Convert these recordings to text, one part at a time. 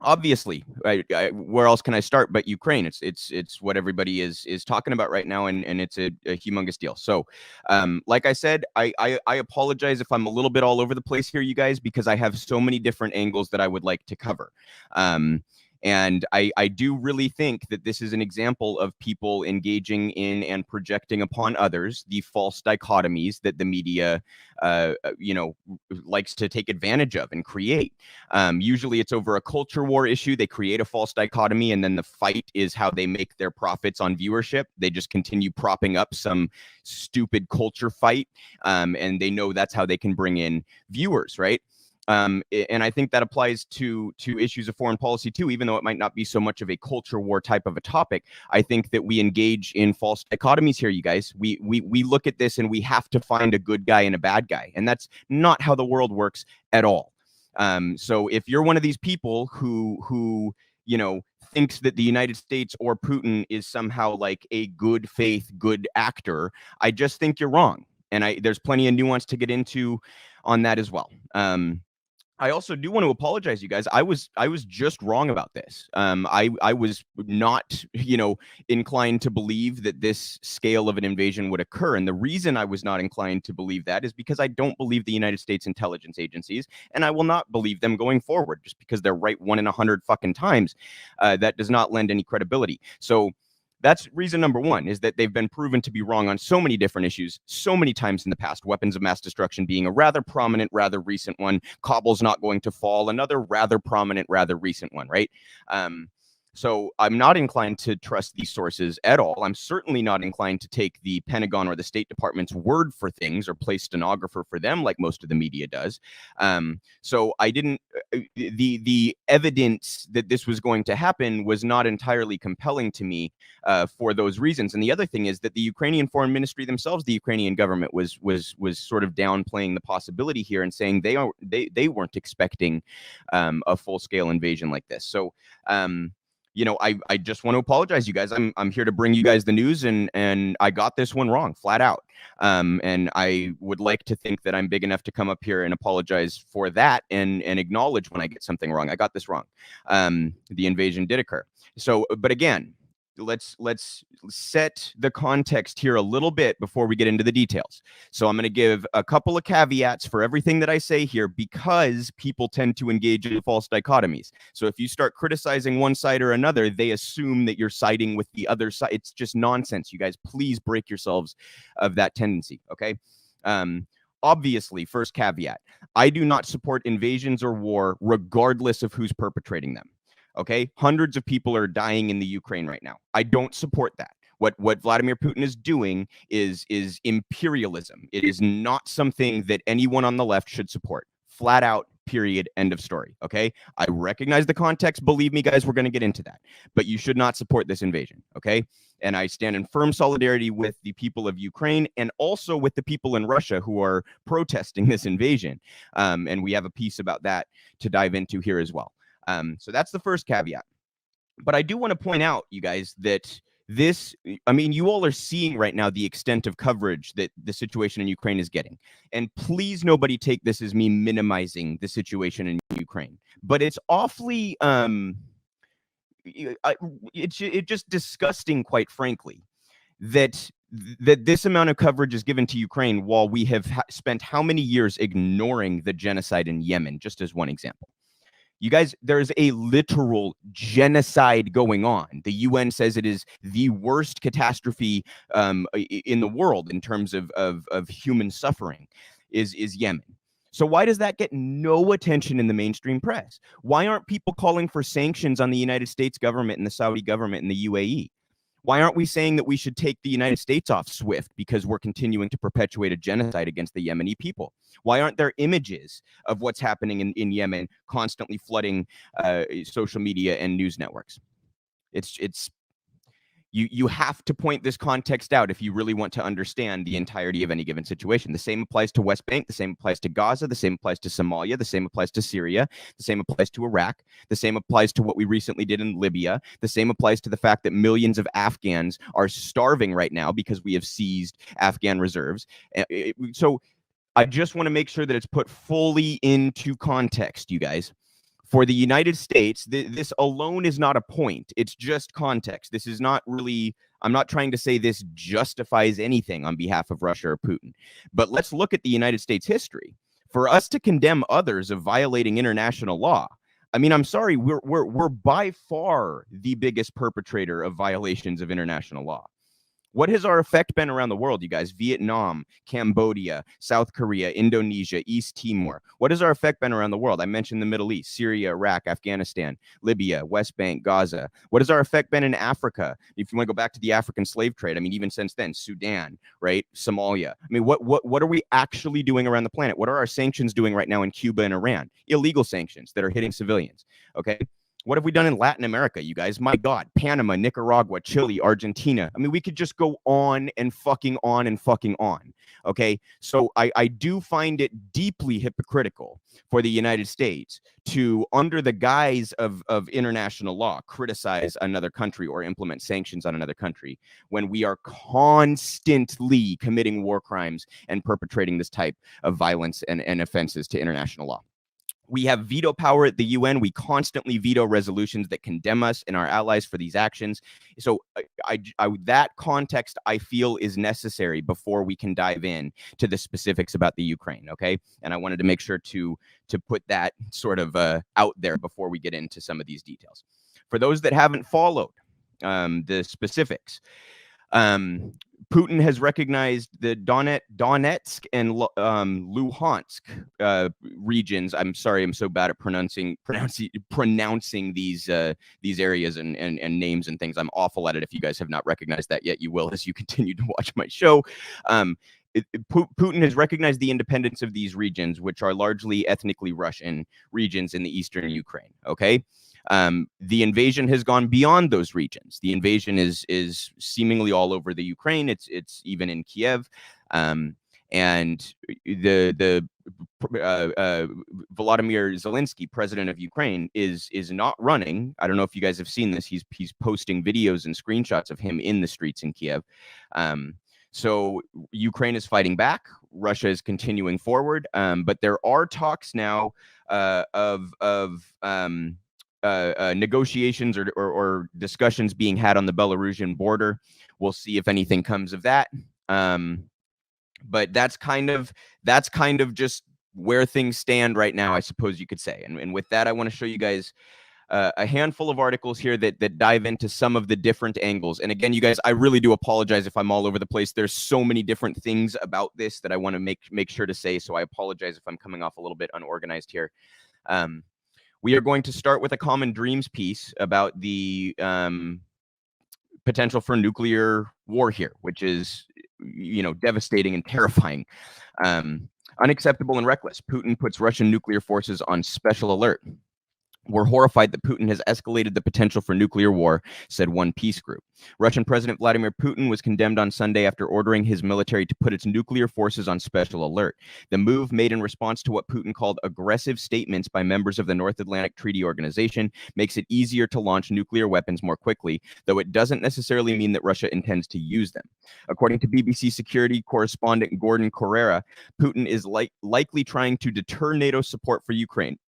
obviously, where else can I start but Ukraine? It's what everybody is talking about right now, and it's a humongous deal. So, like I said, I apologize if I'm a little bit all over the place here, you guys, because I have so many different angles that I would like to cover. And I do really think that this is an example of people engaging in and projecting upon others the false dichotomies that the media, likes to take advantage of and create. Usually it's over a culture war issue. They create a false dichotomy, and then the fight is how they make their profits on viewership. They just continue propping up some stupid culture fight, and they know that's how they can bring in viewers, right? And I think that applies to issues of foreign policy too, even though it might not be so much of a culture war type of a topic. I think that we engage in false dichotomies here, you guys. We look at this and we have to find a good guy and a bad guy, and that's not how the world works at all. So if you're one of these people who thinks that the United States or Putin is somehow like a good faith, good actor, I just think you're wrong. And there's plenty of nuance to get into on that as well. I also do want to apologize, you guys. I was just wrong about this. I was not, inclined to believe that this scale of an invasion would occur. And the reason I was not inclined to believe that is because I don't believe the United States intelligence agencies, and I will not believe them going forward just because they're right 1 in 100 fucking times. That does not lend any credibility. So that's reason number one, is that they've been proven to be wrong on so many different issues, so many times in the past. Weapons of mass destruction being a rather prominent, rather recent one. Kabul's not going to fall, another rather prominent, rather recent one, right? So I'm not inclined to trust these sources at all. I'm certainly not inclined to take the Pentagon or the State Department's word for things or play stenographer for them like most of the media does. So I didn't, the evidence that this was going to happen was not entirely compelling to me for those reasons. And the other thing is that the Ukrainian Foreign Ministry themselves, the Ukrainian government was sort of downplaying the possibility here and saying they weren't expecting a full-scale invasion like this. So, I just want to apologize, you guys. I'm here to bring you guys the news, and I got this one wrong, flat out. And I would like to think that I'm big enough to come up here and apologize for that and acknowledge when I get something wrong. I got this wrong. The invasion did occur. So, but again, let's set the context here a little bit before we get into the details. So I'm going to give a couple of caveats for everything that I say here, because people tend to engage in false dichotomies. So if you start criticizing one side or another, they assume that you're siding with the other side. It's just nonsense, you guys. Please break yourselves of that tendency, okay? Obviously, first caveat, I do not support invasions or war regardless of who's perpetrating them. Okay, hundreds of people are dying in the Ukraine right now. I don't support that. What Vladimir Putin is doing is imperialism. It is not something that anyone on the left should support. Flat out, period, end of story. Okay, I recognize the context. Believe me, guys, we're going to get into that. But you should not support this invasion. Okay, and I stand in firm solidarity with the people of Ukraine and also with the people in Russia who are protesting this invasion. And we have a piece about that to dive into here as well. So that's the first caveat. But I do want to point out, you guys, that you all are seeing right now the extent of coverage that the situation in Ukraine is getting. And please, nobody take this as me minimizing the situation in Ukraine. But it's awfully, it's just disgusting, quite frankly, that this amount of coverage is given to Ukraine while we have spent how many years ignoring the genocide in Yemen, just as one example. You guys, there's a literal genocide going on. The UN says it is the worst catastrophe in the world in terms of human suffering is Yemen. So why does that get no attention in the mainstream press? Why aren't people calling for sanctions on the United States government and the Saudi government and the UAE? Why aren't we saying that we should take the United States off SWIFT because we're continuing to perpetuate a genocide against the Yemeni people? Why aren't there images of what's happening in Yemen constantly flooding social media and news networks? You have to point this context out if you really want to understand the entirety of any given situation. The same applies to West Bank. The same applies to Gaza. The same applies to Somalia. The same applies to Syria. The same applies to Iraq. The same applies to what we recently did in Libya. The same applies to the fact that millions of Afghans are starving right now because we have seized Afghan reserves. So I just want to make sure that it's put fully into context, you guys. For the United States, this alone is not a point. It's just context. This is not really, I'm not trying to say this justifies anything on behalf of Russia or Putin. But let's look at the United States history. For us to condemn others of violating international law, I mean, I'm sorry, we're by far the biggest perpetrator of violations of international law. What has our effect been around the world, you guys? Vietnam, Cambodia, South Korea, Indonesia, East Timor. What has our effect been around the world? I mentioned the Middle East, Syria, Iraq, Afghanistan, Libya, West Bank, Gaza. What has our effect been in Africa? If you want to go back to the African slave trade, I mean, even since then, Sudan, right? Somalia. I mean, what are we actually doing around the planet? What are our sanctions doing right now in Cuba and Iran? Illegal sanctions that are hitting civilians, okay? What have we done in Latin America, you guys? My God, Panama, Nicaragua, Chile, Argentina. I mean, we could just go on and fucking on and fucking on. Okay. So I do find it deeply hypocritical for the United States to, under the guise of international law, criticize another country or implement sanctions on another country when we are constantly committing war crimes and perpetrating this type of violence and offenses to international law. We have veto power at the UN. We constantly veto resolutions that condemn us and our allies for these actions. So that context, I feel, is necessary before we can dive in to the specifics about the Ukraine, okay? And I wanted to make sure to put that sort of out there before we get into some of these details. For those that haven't followed the specifics, Putin has recognized the Donetsk and Luhansk regions. I'm sorry, I'm so bad at pronouncing these areas and names and things. I'm awful at it. If you guys have not recognized that yet, you will as you continue to watch my show. Putin has recognized the independence of these regions, which are largely ethnically Russian regions in the eastern Ukraine. Okay. The invasion has gone beyond those regions. The invasion is seemingly all over the Ukraine. It's even in Kiev, and the Volodymyr Zelensky, president of Ukraine, is not running. I don't know if you guys have seen this. He's posting videos and screenshots of him in the streets in Kiev. So Ukraine is fighting back. Russia is continuing forward, but there are talks now of negotiations or discussions being had on the Belarusian border. We'll see if anything comes of that. But that's kind of just where things stand right now, I suppose you could say. And with that, I want to show you guys a handful of articles here that dive into some of the different angles. And again, you guys, I really do apologize if I'm all over the place. There's so many different things about this that I want to make sure to say. So I apologize if I'm coming off a little bit unorganized here. We are going to start with a common dreams piece about the potential for nuclear war here, which is, devastating and terrifying. Unacceptable and reckless. Putin puts Russian nuclear forces on special alert. We're horrified that Putin has escalated the potential for nuclear war, said one peace group. Russian President Vladimir Putin was condemned on Sunday after ordering his military to put its nuclear forces on special alert. The move, made in response to what Putin called aggressive statements by members of the North Atlantic Treaty Organization, makes it easier to launch nuclear weapons more quickly, though it doesn't necessarily mean that Russia intends to use them. According to BBC security correspondent Gordon Correra, Putin is likely trying to deter NATO support for Ukraine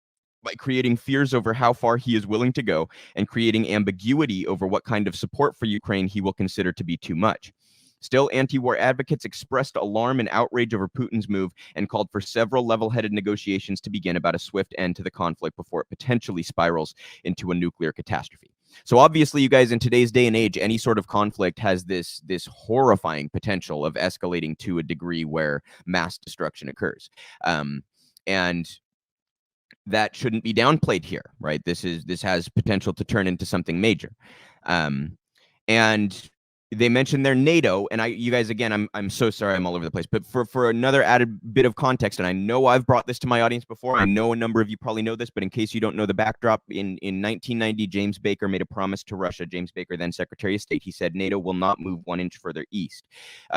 by creating fears over how far he is willing to go and creating ambiguity over what kind of support for Ukraine he will consider to be too much. Still, anti-war advocates expressed alarm and outrage over Putin's move and called for several level-headed negotiations to begin about a swift end to the conflict before it potentially spirals into a nuclear catastrophe. So obviously, you guys, in today's day and age, any sort of conflict has this horrifying potential of escalating to a degree where mass destruction occurs. And that shouldn't be downplayed here, right? This has potential to turn into something major. And they mentioned their NATO, and you guys, again, I'm so sorry I'm all over the place, but for another added bit of context, and I know I've brought this to my audience before, I know a number of you probably know this, but in case you don't know the backdrop, in 1990, James Baker made a promise to Russia. James Baker, then Secretary of State, he said NATO will not move 1 inch further east.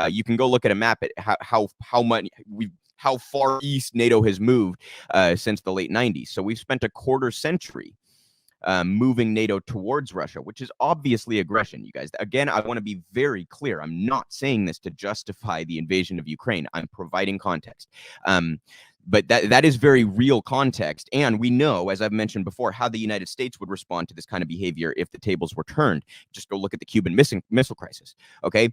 You can go look at a map at how far east NATO has moved since the late 90s. So we've spent a quarter century moving NATO towards Russia, which is obviously aggression, you guys. Again, I want to be very clear. I'm not saying this to justify the invasion of Ukraine. I'm providing context. But that is very real context. And we know, as I've mentioned before, how the United States would respond to this kind of behavior if the tables were turned. Just go look at the Cuban Missile Crisis. Okay.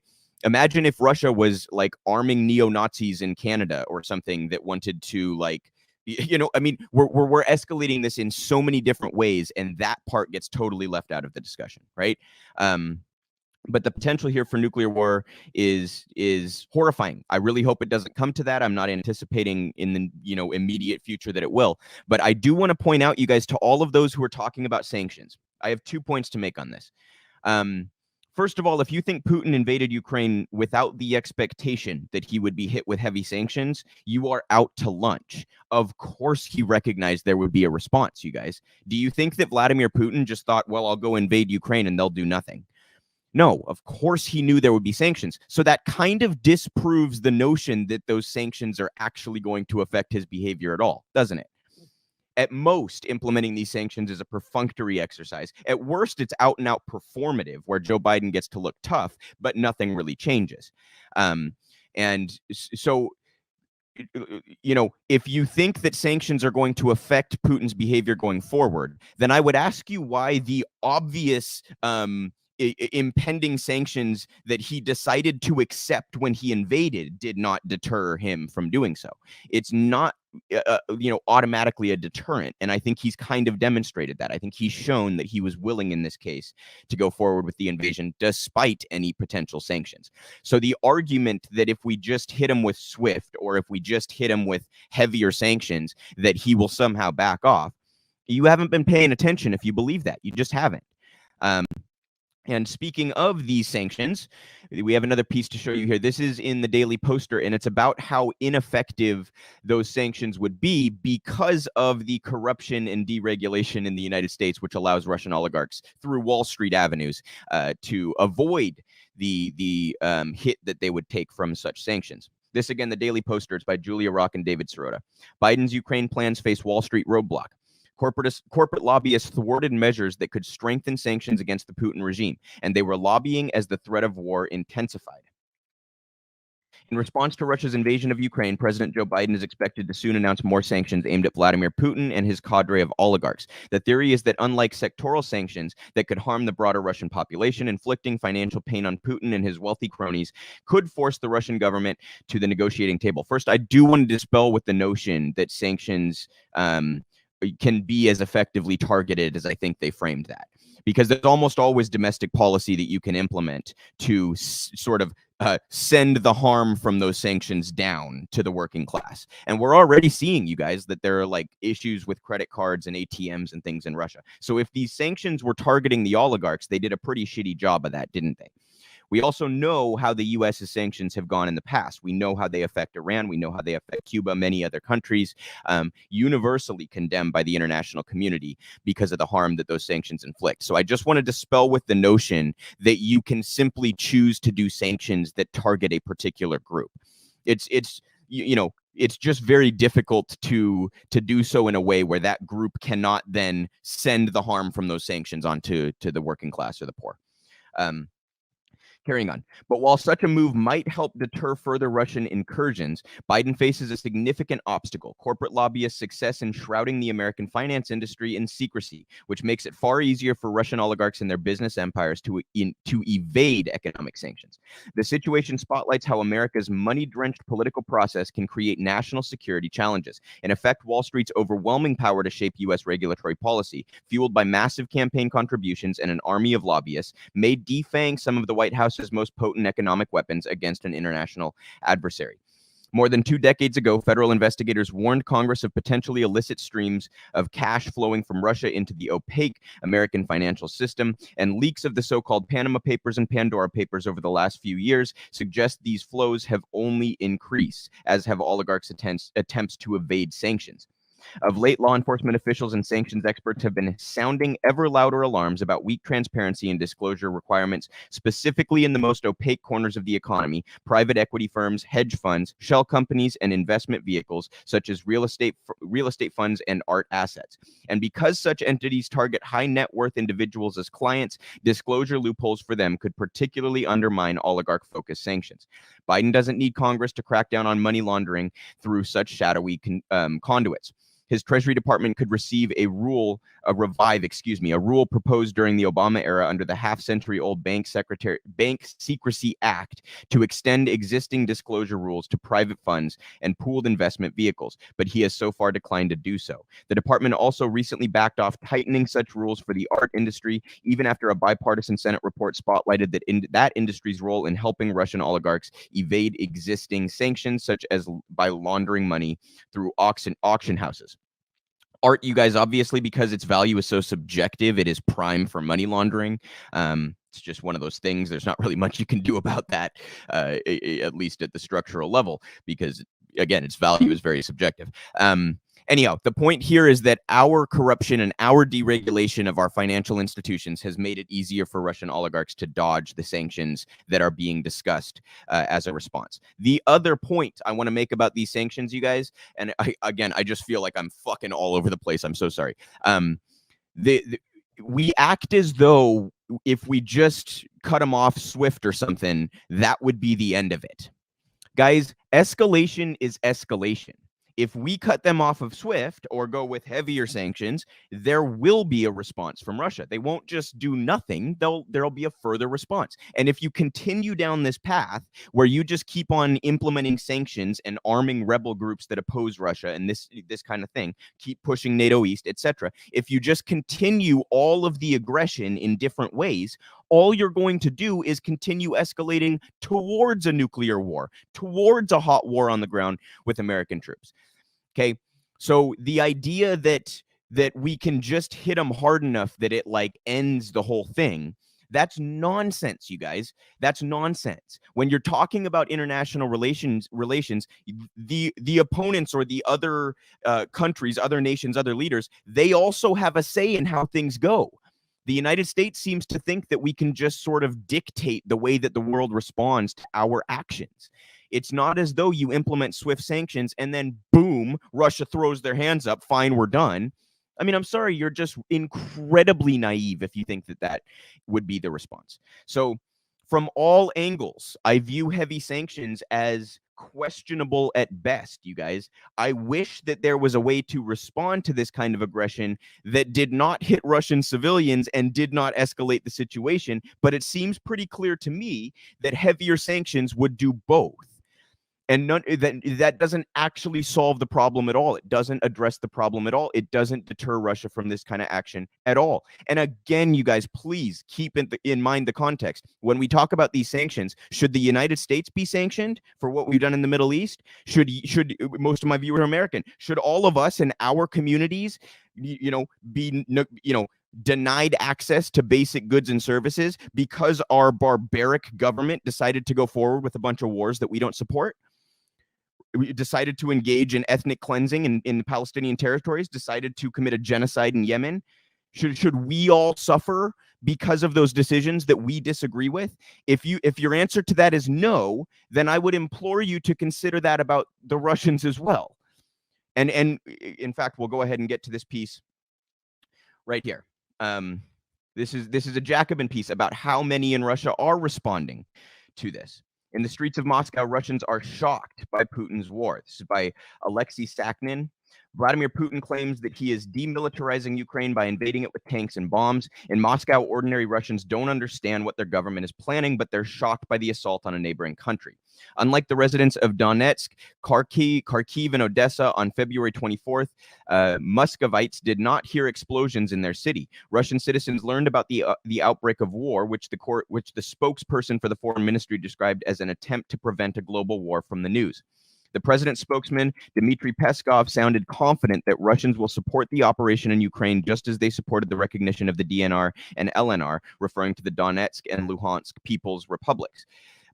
Imagine if Russia was like arming neo-Nazis in Canada or something that wanted to, like, I mean, we're escalating this in so many different ways, and that part gets totally left out of the discussion, right? But the potential here for nuclear war is horrifying. I really hope it doesn't come to that. I'm not anticipating in the immediate future that it will. But I do want to point out, you guys, to all of those who are talking about sanctions, I have 2 points to make on this. First of all, if you think Putin invaded Ukraine without the expectation that he would be hit with heavy sanctions, you are out to lunch. Of course, he recognized there would be a response, you guys. Do you think that Vladimir Putin just thought, well, I'll go invade Ukraine and they'll do nothing? No, of course he knew there would be sanctions. So that kind of disproves the notion that those sanctions are actually going to affect his behavior at all, doesn't it? At most, implementing these sanctions is a perfunctory exercise. At worst, it's out and out performative, where Joe Biden gets to look tough, but nothing really changes. And so, if you think that sanctions are going to affect Putin's behavior going forward, then I would ask you why the obvious impending sanctions that he decided to accept when he invaded did not deter him from doing so. It's not automatically a deterrent, and I think he's kind of demonstrated that. I think he's shown that he was willing in this case to go forward with the invasion despite any potential sanctions. So the argument that if we just hit him with SWIFT, or if we just hit him with heavier sanctions, that he will somehow back off, you haven't been paying attention if you believe that. You just haven't. And speaking of these sanctions, we have another piece to show you here. This is in the Daily Poster, and it's about how ineffective those sanctions would be because of the corruption and deregulation in the United States, which allows Russian oligarchs through Wall Street avenues to avoid the hit that they would take from such sanctions. This, again, the Daily Poster. It's by Julia Rock and David Sirota. Biden's Ukraine plans face Wall Street roadblock. Corporate lobbyists thwarted measures that could strengthen sanctions against the Putin regime, and they were lobbying as the threat of war intensified. In response to Russia's invasion of Ukraine, President Joe Biden is expected to soon announce more sanctions aimed at Vladimir Putin and his cadre of oligarchs. The theory is that unlike sectoral sanctions that could harm the broader Russian population, inflicting financial pain on Putin and his wealthy cronies could force the Russian government to the negotiating table. First, I do want to dispel with the notion that sanctions can be as effectively targeted as I think they framed that, because there's almost always domestic policy that you can implement to sort of send the harm from those sanctions down to the working class. And we're already seeing, you guys, that there are like issues with credit cards and ATMs and things in Russia. So if these sanctions were targeting the oligarchs, they did a pretty shitty job of that, didn't they? We also know how the U.S.'s sanctions have gone in the past. We know how they affect Iran. We know how they affect Cuba, many other countries, universally condemned by the international community because of the harm that those sanctions inflict. So I just want to dispel with the notion that you can simply choose to do sanctions that target a particular group. It's just very difficult to do so in a way where that group cannot then send the harm from those sanctions onto the working class or the poor. Carrying on. But while such a move might help deter further Russian incursions, Biden faces a significant obstacle: corporate lobbyists' success in shrouding the American finance industry in secrecy, which makes it far easier for Russian oligarchs and their business empires to evade economic sanctions. The situation spotlights how America's money-drenched political process can create national security challenges and affect Wall Street's overwhelming power to shape U.S. regulatory policy, fueled by massive campaign contributions and an army of lobbyists, may defang some of the White House's most potent economic weapons against an international adversary. More than 2 decades ago, federal investigators warned Congress of potentially illicit streams of cash flowing from Russia into the opaque American financial system, and leaks of the so-called Panama Papers and Pandora Papers over the last few years suggest these flows have only increased, as have oligarchs' attempts to evade sanctions. Of late, law enforcement officials and sanctions experts have been sounding ever louder alarms about weak transparency and disclosure requirements, specifically in the most opaque corners of the economy: private equity firms, hedge funds, shell companies, and investment vehicles such as real estate funds and art assets. And because such entities target high net worth individuals as clients, disclosure loopholes for them could particularly undermine oligarch-focused sanctions. Biden doesn't need Congress to crack down on money laundering through such shadowy conduits. His Treasury Department could receive a rule proposed during the Obama era under the half-century-old Bank Secrecy Act to extend existing disclosure rules to private funds and pooled investment vehicles, but he has so far declined to do so. The department also recently backed off tightening such rules for the art industry, even after a bipartisan Senate report spotlighted that industry's role in helping Russian oligarchs evade existing sanctions, such as by laundering money through auction houses. Art, you guys, obviously, because its value is so subjective, it is prime for money laundering. It's just one of those things. There's not really much you can do about that, at least at the structural level, because, again, its value is very subjective. Anyhow, the point here is that our corruption and our deregulation of our financial institutions has made it easier for Russian oligarchs to dodge the sanctions that are being discussed as a response. The other point I want to make about these sanctions, you guys, and I just feel like I'm fucking all over the place. I'm so sorry. We act as though if we just cut them off SWIFT or something, that would be the end of it. Guys, escalation is escalation. If we cut them off of SWIFT or go with heavier sanctions, there will be a response from Russia. They won't just do nothing. There'll be a further response. And if you continue down this path where you just keep on implementing sanctions and arming rebel groups that oppose Russia and this kind of thing, keep pushing NATO East, etc., if you just continue all of the aggression in different ways, all you're going to do is continue escalating towards a nuclear war, towards a hot war on the ground with American troops. Okay, so the idea that we can just hit them hard enough that it like ends the whole thing, that's nonsense, you guys. That's nonsense. When you're talking about international relations, the opponents or the other countries, other nations, other leaders, they also have a say in how things go. The United States seems to think that we can just sort of dictate the way that the world responds to our actions. It's not as though you implement SWIFT sanctions and then boom, Russia throws their hands up, fine, we're done. I mean, I'm sorry, you're just incredibly naive if you think that would be the response. So from all angles, I view heavy sanctions as questionable at best, you guys. I wish that there was a way to respond to this kind of aggression that did not hit Russian civilians and did not escalate the situation, but it seems pretty clear to me that heavier sanctions would do both. And that doesn't actually solve the problem at all. It doesn't address the problem at all. It doesn't deter Russia from this kind of action at all. And again, you guys, please keep in mind the context. When we talk about these sanctions, should the United States be sanctioned for what we've done in the Middle East? Should most of my viewers are American? Should all of us in our communities, be denied access to basic goods and services because our barbaric government decided to go forward with a bunch of wars that we don't support? We decided to engage in ethnic cleansing in the Palestinian territories, decided to commit a genocide in Yemen. Should we all suffer because of those decisions that we disagree with? If your answer to that is no, then I would implore you to consider that about the Russians as well. And in fact, we'll go ahead and get to this piece right here. This is a Jacobin piece about how many in Russia are responding to this. In the streets of Moscow, Russians are shocked by Putin's war. This is by Alexei Saknin. Vladimir Putin claims that he is demilitarizing Ukraine by invading it with tanks and bombs. In Moscow, ordinary Russians don't understand what their government is planning, but they're shocked by the assault on a neighboring country. Unlike the residents of Donetsk, Kharkiv, and Odessa on February 24th, Muscovites did not hear explosions in their city. Russian citizens learned about the outbreak of war, which the spokesperson for the foreign ministry described as an attempt to prevent a global war from the news. The president's spokesman, Dmitry Peskov, sounded confident that Russians will support the operation in Ukraine just as they supported the recognition of the DNR and LNR, referring to the Donetsk and Luhansk People's Republics.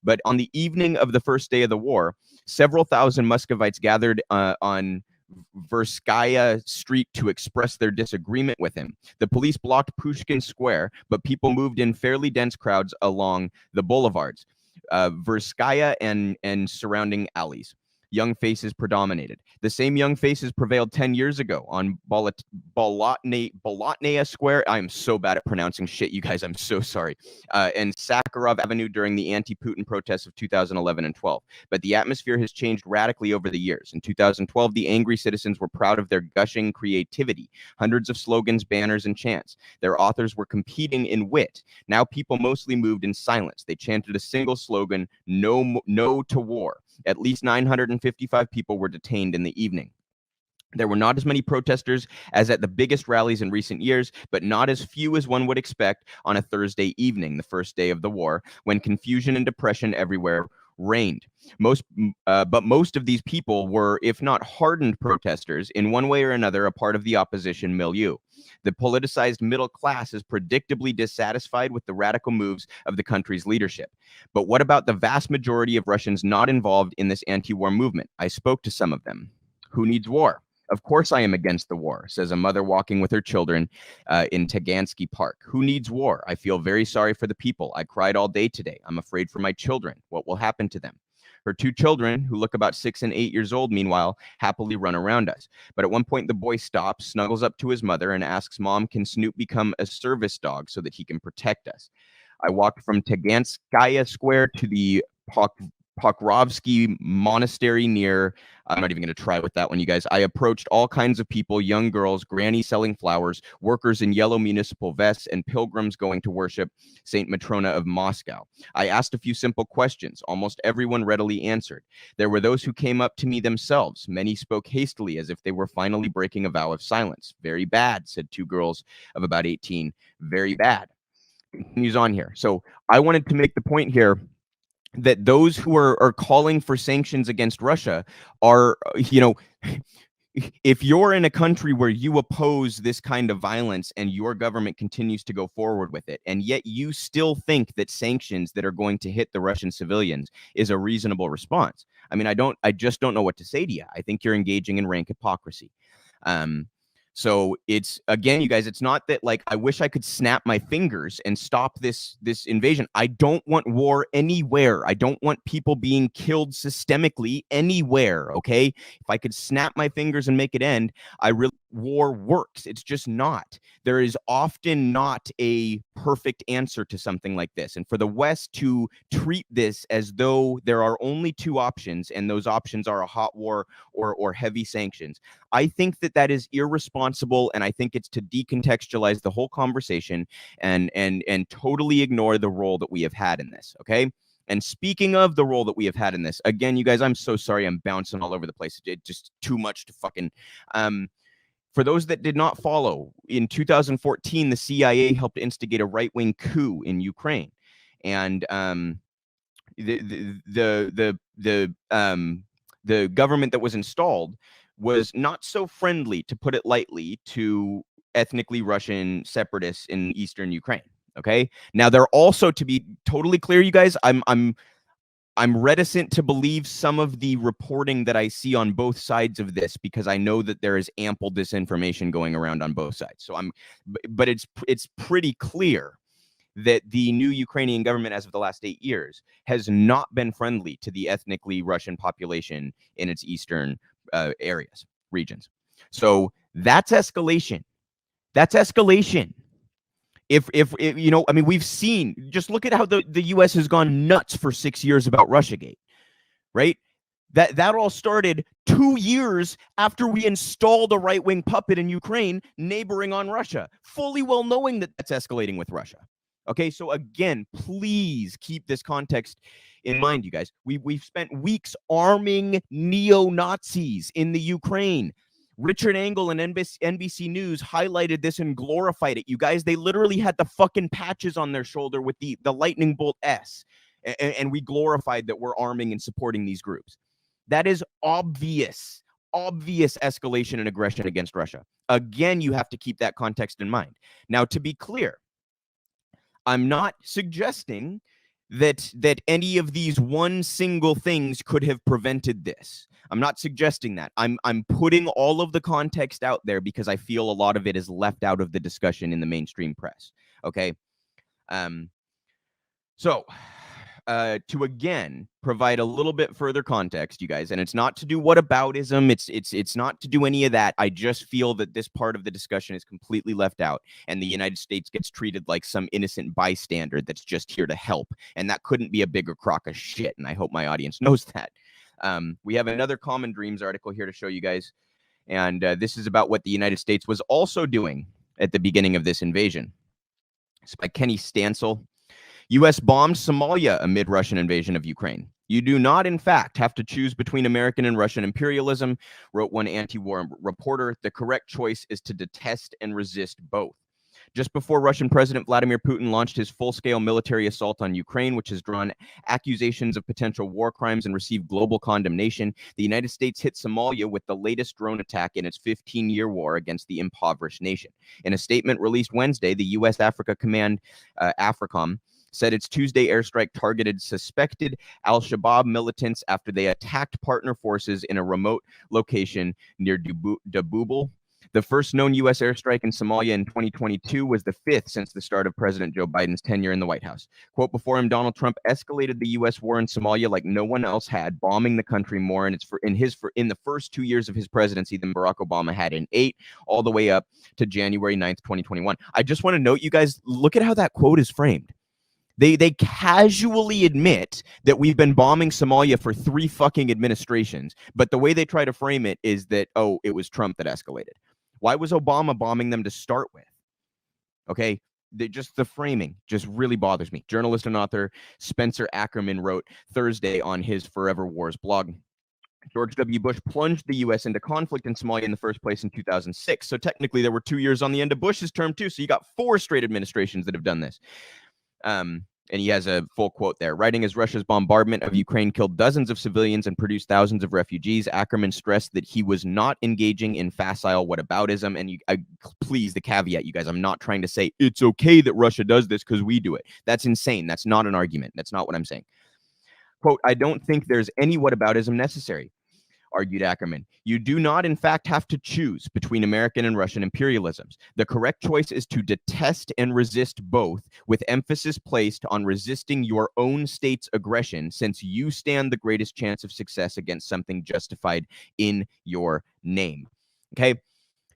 But on the evening of the first day of the war, several thousand Muscovites gathered on Verskaya Street to express their disagreement with him. The police blocked Pushkin Square, but people moved in fairly dense crowds along the boulevards, Verskaya and surrounding alleys. Young faces predominated. The same young faces prevailed 10 years ago on Bolotnaya Square. I'm so bad at pronouncing shit, you guys. I'm so sorry. And Sakharov Avenue during the anti-Putin protests of 2011 and 12. But the atmosphere has changed radically over the years. In 2012, the angry citizens were proud of their gushing creativity. Hundreds of slogans, banners, and chants. Their authors were competing in wit. Now people mostly moved in silence. They chanted a single slogan, no to war. At least 955 people were detained in the evening. There were not as many protesters as at the biggest rallies in recent years, but not as few as one would expect on a Thursday evening, the first day of the war, when confusion and depression everywhere reigned. But most of these people were, if not hardened protesters, in one way or another, a part of the opposition milieu. The politicized middle class is predictably dissatisfied with the radical moves of the country's leadership. But what about the vast majority of Russians not involved in this anti-war movement? I spoke to some of them. Who needs war? Of course I am against the war, says a mother walking with her children in Tagansky Park. Who needs war? I feel very sorry for the people. I cried all day today. I'm afraid for my children. What will happen to them? Her two children, who look about 6 and 8 years old, meanwhile, happily run around us. But at one point, the boy stops, snuggles up to his mother, and asks, Mom, can Snoop become a service dog so that he can protect us? I walked from Taganskaya Square to the Pokrovsky Monastery near, I'm not even going to try with that one, you guys. I approached all kinds of people, young girls, grannies selling flowers, workers in yellow municipal vests, and pilgrims going to worship St. Matrona of Moscow. I asked a few simple questions. Almost everyone readily answered. There were those who came up to me themselves. Many spoke hastily as if they were finally breaking a vow of silence. Very bad, said two girls of about 18. Very bad. Continues on here. So I wanted to make the point here that those who are calling for sanctions against Russia are, if you're in a country where you oppose this kind of violence and your government continues to go forward with it, and yet you still think that sanctions that are going to hit the Russian civilians is a reasonable response. I mean, I just don't know what to say to you. I think you're engaging in rank hypocrisy. So it's, again, you guys, it's not that like I wish I could snap my fingers and stop this invasion. I don't want war anywhere. I don't want people being killed systemically anywhere. Okay, if I could snap my fingers and make it end, war works. It's just not. There is often not a perfect answer to something like this. And for the West to treat this as though there are only two options, and those options are a hot war or heavy sanctions, I think that is irresponsible, and I think it's to decontextualize the whole conversation and totally ignore the role that we have had in this, okay? And speaking of the role that we have had in this, again, you guys, I'm so sorry I'm bouncing all over the place. It's just too much to fucking... For those that did not follow, in 2014, the CIA helped instigate a right-wing coup in Ukraine, and the government that was installed was not so friendly, to put it lightly, to ethnically Russian separatists in eastern Ukraine. Okay, now they're also, to be totally clear, you guys, I'm reticent to believe some of the reporting that I see on both sides of this, because I know that there is ample disinformation going around on both sides. So but it's pretty clear that the new Ukrainian government, as of the last 8 years, has not been friendly to the ethnically Russian population in its eastern regions. So that's escalation. That's escalation. If I mean, we've seen, just look at how the U.S. has gone nuts for 6 years about Russiagate, right? That all started 2 years after we installed a right-wing puppet in Ukraine neighboring on Russia, fully well knowing that that's escalating with Russia. Okay, so again, please keep this context in mind, you guys. We've spent weeks arming neo-Nazis in the Ukraine. Richard Engel and NBC News highlighted this and glorified it. You guys, they literally had the fucking patches on their shoulder with the lightning bolt S. And we glorified that we're arming and supporting these groups. That is obvious escalation and aggression against Russia. Again, you have to keep that context in mind. Now, to be clear, I'm not suggesting that any of these one single things could have prevented this. I'm not suggesting that. I'm putting all of the context out there because I feel a lot of it is left out of the discussion in the mainstream press. Okay. So to again provide a little bit further context, you guys, and it's not to do whataboutism, it's not to do any of that. I just feel that this part of the discussion is completely left out, and the United States gets treated like some innocent bystander that's just here to help, and that couldn't be a bigger crock of shit. And I hope my audience knows that. We have another Common Dreams article here to show you guys, and this is about what the United States was also doing at the beginning of this invasion. It's by Kenny Stansel. U.S. bombed Somalia amid Russian invasion of Ukraine. You do not, in fact, have to choose between American and Russian imperialism, wrote one anti-war reporter. The correct choice is to detest and resist both. Just before Russian President Vladimir Putin launched his full-scale military assault on Ukraine, which has drawn accusations of potential war crimes and received global condemnation, the United States hit Somalia with the latest drone attack in its 15-year war against the impoverished nation. In a statement released Wednesday, the U.S. Africa Command, AFRICOM, said its Tuesday airstrike targeted suspected al-Shabaab militants after they attacked partner forces in a remote location near Dabubal. The first known U.S. airstrike in Somalia in 2022 was the fifth since the start of President Joe Biden's tenure in the White House. Quote, before him, Donald Trump escalated the U.S. war in Somalia like no one else had, bombing the country more in the first 2 years of his presidency than Barack Obama had in 8, all the way up to January 9th, 2021. I just want to note, you guys, look at how that quote is framed. They casually admit that we've been bombing Somalia for 3 fucking administrations, but the way they try to frame it is that, oh, it was Trump that escalated. Why was Obama bombing them to start with? Okay, the framing just really bothers me. Journalist and author Spencer Ackerman wrote Thursday on his Forever Wars blog. George W. Bush plunged the U.S. into conflict in Somalia in the first place in 2006. So technically there were 2 years on the end of Bush's term too. So you got 4 straight administrations that have done this. And he has a full quote there. Writing as Russia's bombardment of Ukraine killed dozens of civilians and produced thousands of refugees, Ackerman stressed that he was not engaging in facile whataboutism. And please, the caveat, you guys, I'm not trying to say it's okay that Russia does this because we do it. That's insane. That's not an argument. That's not what I'm saying. Quote, I don't think there's any whataboutism necessary, argued Ackerman. You do not, in fact, have to choose between American and Russian imperialisms. The correct choice is to detest and resist both, with emphasis placed on resisting your own state's aggression, since you stand the greatest chance of success against something justified in your name. Okay?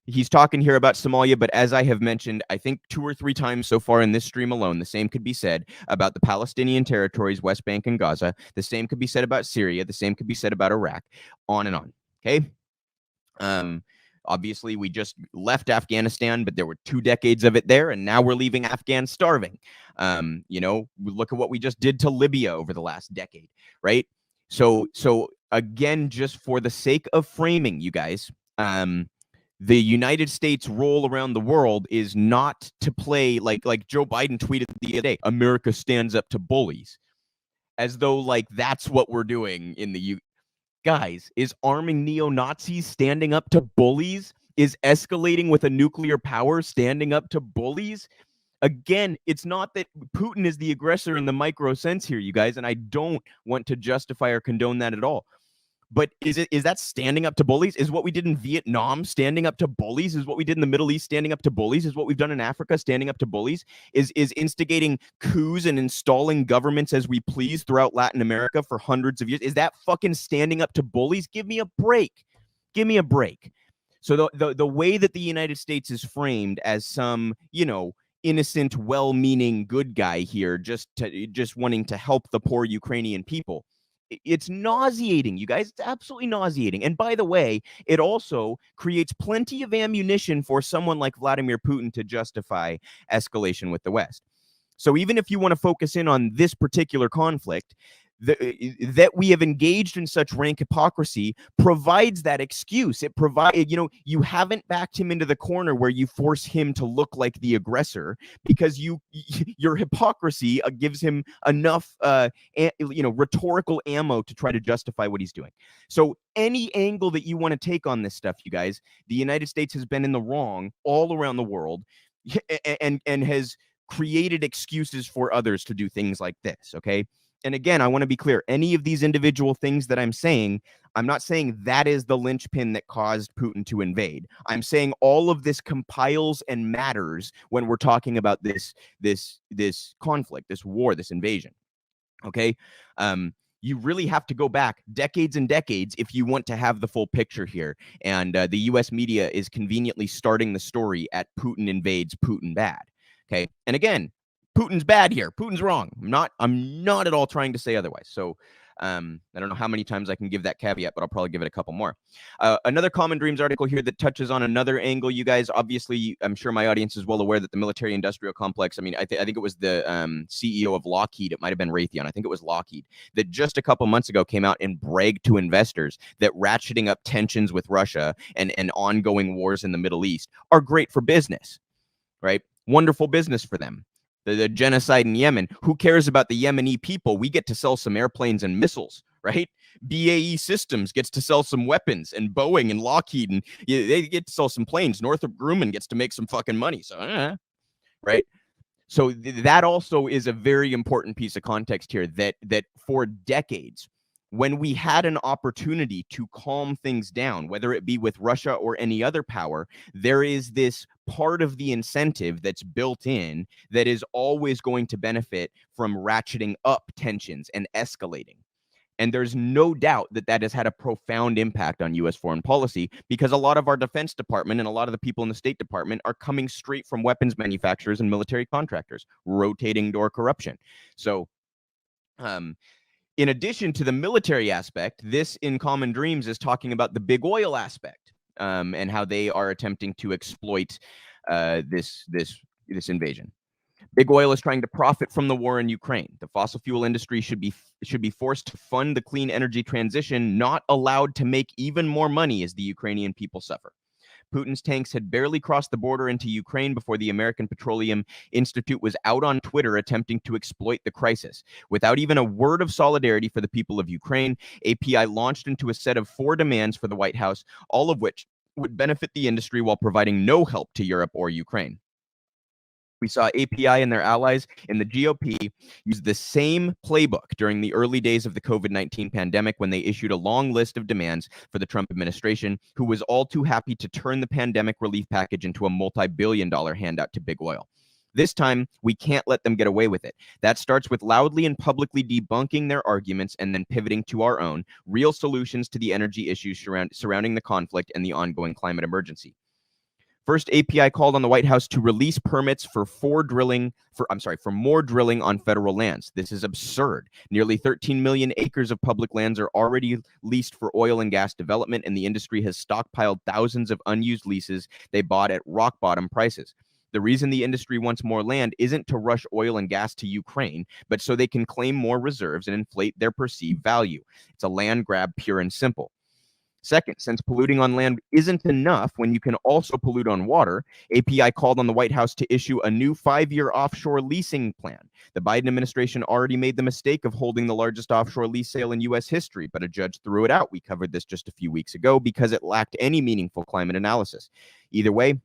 He's talking here about Somalia, but as I have mentioned, I think 2 or 3 times so far in this stream alone, the same could be said about the Palestinian territories, West Bank and Gaza. The same could be said about Syria. The same could be said about Iraq, on and on. Okay. Obviously, we just left Afghanistan, but there were 2 decades of it there, and now we're leaving Afghan starving. Look at what we just did to Libya over the last decade, right? So again, just for the sake of framing, you guys, the United States role around the world is not to play like Joe Biden tweeted the other day, America stands up to bullies, as though like that's what we're doing in the Guys, is arming neo-Nazis standing up to bullies? Is escalating with a nuclear power standing up to bullies? Again, it's not that Putin is the aggressor in the micro sense here, you guys, and I don't want to justify or condone that at all. But is that standing up to bullies? Is what we did in Vietnam standing up to bullies? Is what we did in the Middle East standing up to bullies? Is what we've done in Africa standing up to bullies? Is instigating coups and installing governments as we please throughout Latin America for hundreds of years? Is that fucking standing up to bullies? Give me a break. Give me a break. So the way that the United States is framed as some, innocent, well-meaning good guy here, just wanting to help the poor Ukrainian people, it's nauseating, you guys. It's absolutely nauseating. And by the way, it also creates plenty of ammunition for someone like Vladimir Putin to justify escalation with the West. So even if you want to focus in on this particular conflict, that we have engaged in such rank hypocrisy provides that excuse. It provides, you haven't backed him into the corner where you force him to look like the aggressor, because your hypocrisy gives him enough, rhetorical ammo to try to justify what he's doing. So any angle that you want to take on this stuff, you guys, the United States has been in the wrong all around the world, and has created excuses for others to do things like this. Okay. And again, I want to be clear, any of these individual things that I'm saying, I'm not saying that is the linchpin that caused Putin to invade. I'm saying all of this compiles and matters when we're talking about this conflict, this war, this invasion. Okay. You really have to go back decades and decades if you want to have the full picture here. And the US media is conveniently starting the story at Putin invades, Putin bad. Okay. And again, Putin's bad here. Putin's wrong. I'm not at all trying to say otherwise. So I don't know how many times I can give that caveat, but I'll probably give it a couple more. Another Common Dreams article here that touches on another angle. You guys, obviously, I'm sure my audience is well aware that the military-industrial complex, I mean, I think it was the CEO of Lockheed, it might have been Raytheon, I think it was Lockheed, that just a couple months ago came out and bragged to investors that ratcheting up tensions with Russia and ongoing wars in the Middle East are great for business, right? Wonderful business for them. The genocide in Yemen. Who cares about the Yemeni people? We get to sell some airplanes and missiles, right? BAE Systems gets to sell some weapons, and Boeing and Lockheed, and they get to sell some planes. Northrop Grumman gets to make some fucking money. So, right? So that also is a very important piece of context here, that for decades, when we had an opportunity to calm things down, whether it be with Russia or any other power, there is this part of the incentive that's built in that is always going to benefit from ratcheting up tensions and escalating. And there's no doubt that that has had a profound impact on U.S. foreign policy, because a lot of our Defense Department and a lot of the people in the State Department are coming straight from weapons manufacturers and military contractors, rotating door corruption. So, in addition to the military aspect, this in Common Dreams is talking about the big oil aspect, and how they are attempting to exploit this invasion. Big oil is trying to profit from the war in Ukraine. The fossil fuel industry should be forced to fund the clean energy transition, not allowed to make even more money as the Ukrainian people suffer. Putin's tanks had barely crossed the border into Ukraine before the American Petroleum Institute was out on Twitter attempting to exploit the crisis. Without even a word of solidarity for the people of Ukraine, API launched into a set of 4 demands for the White House, all of which would benefit the industry while providing no help to Europe or Ukraine. We saw API and their allies in the GOP use the same playbook during the early days of the COVID-19 pandemic, when they issued a long list of demands for the Trump administration, who was all too happy to turn the pandemic relief package into a multi-billion-dollar handout to big oil. This time, we can't let them get away with it. That starts with loudly and publicly debunking their arguments and then pivoting to our own real solutions to the energy issues surrounding the conflict and the ongoing climate emergency. First, API called on the White House to release permits for more drilling on federal lands. This is absurd. Nearly 13 million acres of public lands are already leased for oil and gas development, and the industry has stockpiled thousands of unused leases they bought at rock bottom prices. The reason the industry wants more land isn't to rush oil and gas to Ukraine, but so they can claim more reserves and inflate their perceived value. It's a land grab, pure and simple. Second, since polluting on land isn't enough when you can also pollute on water, API called on the White House to issue a new 5-year offshore leasing plan. The Biden administration already made the mistake of holding the largest offshore lease sale in U.S. history, but a judge threw it out. We covered this just a few weeks ago because it lacked any meaningful climate analysis. Either way,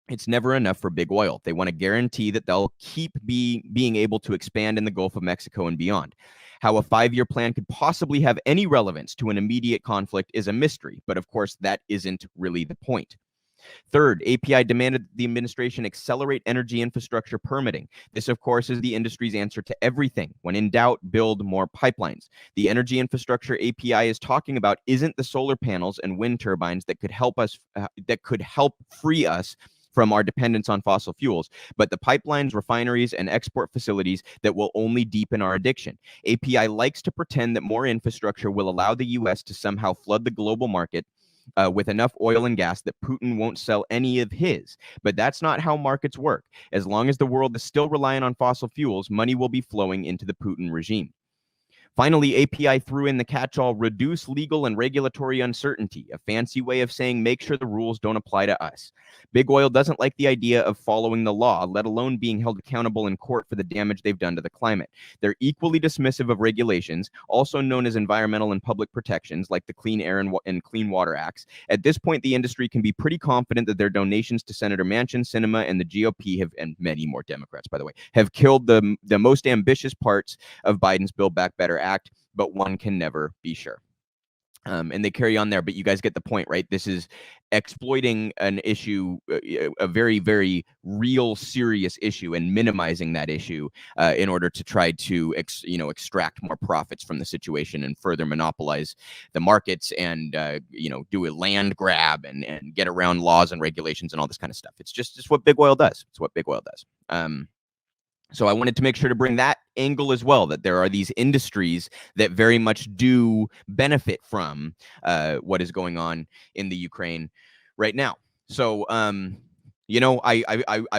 it's never enough for big oil. They want to guarantee that they'll keep being able to expand in the Gulf of Mexico and beyond. How a 5-year plan could possibly have any relevance to an immediate conflict is a mystery, but of course that isn't really the point. Third, API demanded the administration accelerate energy infrastructure permitting. This, of course, is the industry's answer to everything. When in doubt, build more pipelines. The energy infrastructure API is talking about isn't the solar panels and wind turbines that could help free us from our dependence on fossil fuels, but the pipelines, refineries, and export facilities that will only deepen our addiction. API likes to pretend that more infrastructure will allow the U.S. to somehow flood the global market with enough oil and gas that Putin won't sell any of his. But that's not how markets work. As long as the world is still reliant on fossil fuels, money will be flowing into the Putin regime. Finally, API threw in the catch-all reduce legal and regulatory uncertainty, a fancy way of saying make sure the rules don't apply to us. Big Oil doesn't like the idea of following the law, let alone being held accountable in court for the damage they've done to the climate. They're equally dismissive of regulations, also known as environmental and public protections, like the Clean Air and Clean Water Acts. At this point, the industry can be pretty confident that their donations to Senator Manchin, Sinema, and the GOP have, and many more Democrats, by the way, have killed the most ambitious parts of Biden's Build Back Better Act, but one can never be sure. And they carry on there, but you guys get the point, right? This is exploiting an issue, a very, very real, serious issue, and minimizing that issue in order to try to, extract more profits from the situation and further monopolize the markets and, do a land grab and get around laws and regulations and all this kind of stuff. It's just what Big Oil does. It's what Big Oil does. So I wanted to make sure to bring that angle as well, that there are these industries that very much do benefit from what is going on in the Ukraine right now. So, I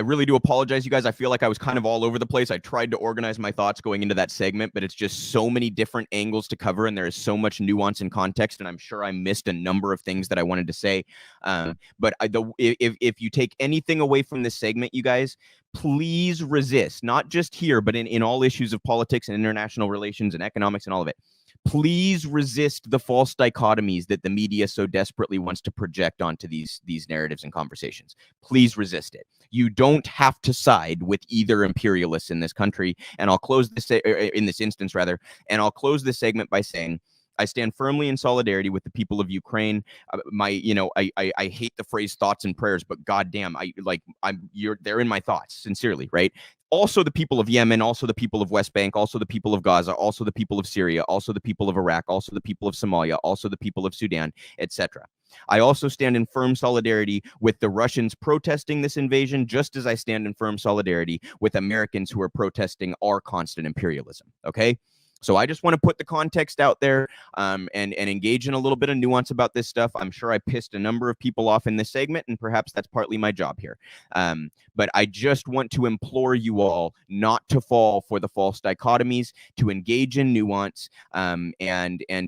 really do apologize, you guys. I feel like I was kind of all over the place. I tried to organize my thoughts going into that segment, but it's just so many different angles to cover, and there is so much nuance and context, and I'm sure I missed a number of things that I wanted to say. But if you take anything away from this segment, you guys, please resist, not just here, but in all issues of politics and international relations and economics and all of it. Please resist the false dichotomies that the media so desperately wants to project onto these narratives and conversations. Please resist it. You don't have to side with either imperialists in this country. And I'll close this in this instance, rather. And I'll close this segment by saying, I stand firmly in solidarity with the people of Ukraine. I hate the phrase thoughts and prayers, but goddamn, they're in my thoughts, sincerely, right? Also the people of Yemen, also the people of West Bank, also the people of Gaza, also the people of Syria, also the people of Iraq, also the people of Somalia, also the people of Sudan, etc. I also stand in firm solidarity with the Russians protesting this invasion, just as I stand in firm solidarity with Americans who are protesting our constant imperialism, okay? So I just want to put the context out there and engage in a little bit of nuance about this stuff. I'm sure I pissed a number of people off in this segment, and perhaps that's partly my job here. But I just want to implore you all not to fall for the false dichotomies, to engage in nuance, and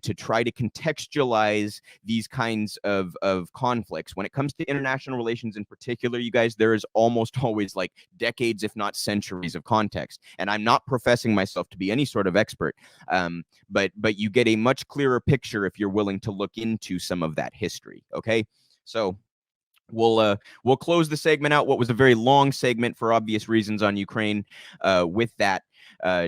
to try to contextualize these kinds of conflicts. When it comes to international relations in particular, you guys, there is almost always like decades, if not centuries of context. And I'm not professing myself to be any sort of expert. But you get a much clearer picture if you're willing to look into some of that history. Okay, so we'll close the segment out. What was a very long segment for obvious reasons on Ukraine. With that,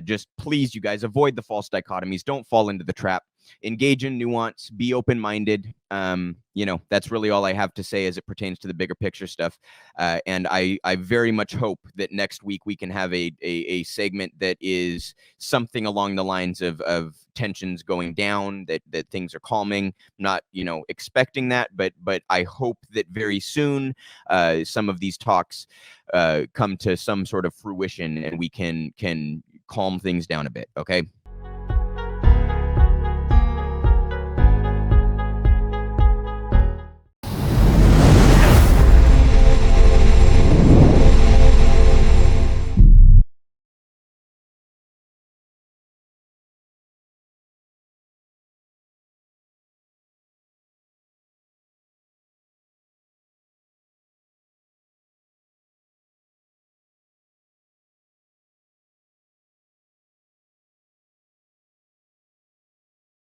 just please, you guys, avoid the false dichotomies. Don't fall into the trap. Engage in nuance. Be open-minded. That's really all I have to say as it pertains to the bigger picture stuff. And I very much hope that next week we can have a segment that is something along the lines of tensions going down, that things are calming. Not, expecting that, but I hope that very soon some of these talks come to some sort of fruition and we can calm things down a bit. Okay.